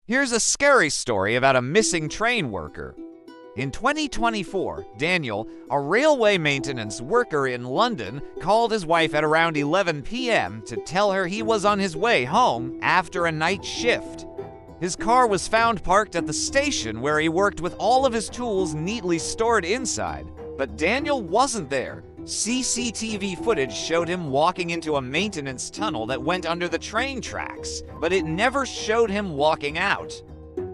Here's a scary story about a missing train worker. In 2024, Daniel, a railway maintenance worker in London, called his wife at around 11 p.m. to tell her he was on his way home after a night shift. His car was found parked at the station where he worked with all of his tools neatly stored inside. But Daniel wasn't there. CCTV footage showed him walking into a maintenance tunnel that went under the train tracks, but it never showed him walking out.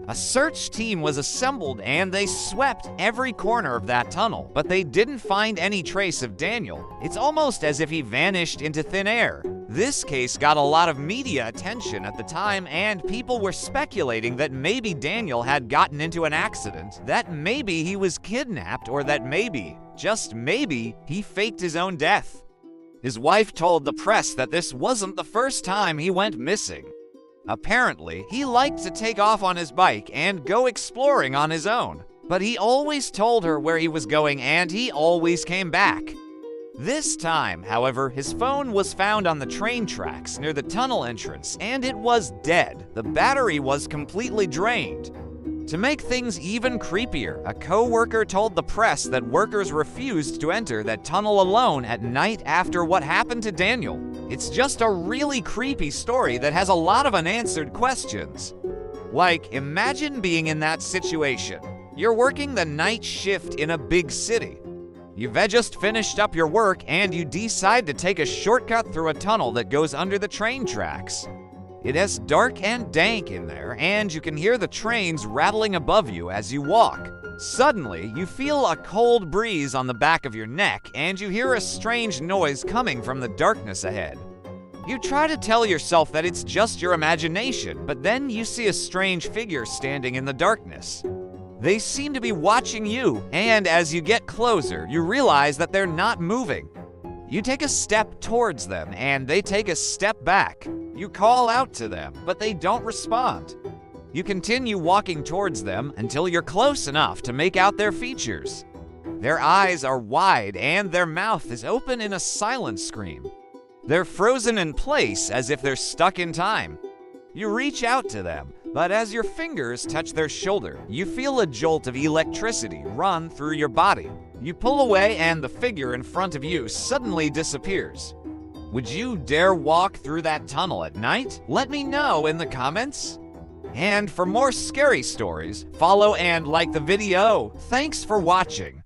A search team was assembled and they swept every corner of that tunnel, but they didn't find any trace of Daniel. It's almost as if he vanished into thin air. This case got a lot of media attention at the time, and people were speculating that maybe Daniel had gotten into an accident, that maybe he was kidnapped, or that maybe, just maybe, he faked his own death. His wife told the press that this wasn't the first time he went missing. Apparently, he liked to take off on his bike and go exploring on his own, but he always told her where he was going and he always came back. This time, however, his phone was found on the train tracks near the tunnel entrance and it was dead. The battery was completely drained. To make things even creepier, a co-worker told the press that workers refused to enter that tunnel alone at night after what happened to Daniel. It's just a really creepy story that has a lot of unanswered questions. Like, imagine being in that situation. You're working the night shift in a big city. You've just finished up your work and you decide to take a shortcut through a tunnel that goes under the train tracks. It is dark and dank in there, and you can hear the trains rattling above you as you walk. Suddenly, you feel a cold breeze on the back of your neck, and you hear a strange noise coming from the darkness ahead. You try to tell yourself that it's just your imagination, but then you see a strange figure standing in the darkness. They seem to be watching you, and as you get closer, you realize that they're not moving. You take a step towards them, and they take a step back. You call out to them, but they don't respond. You continue walking towards them until you're close enough to make out their features. Their eyes are wide, and their mouth is open in a silent scream. They're frozen in place as if they're stuck in time. You reach out to them, but as your fingers touch their shoulder, you feel a jolt of electricity run through your body. You pull away and the figure in front of you suddenly disappears. Would you dare walk through that tunnel at night? Let me know in the comments. And for more scary stories, follow and like the video. Thanks for watching.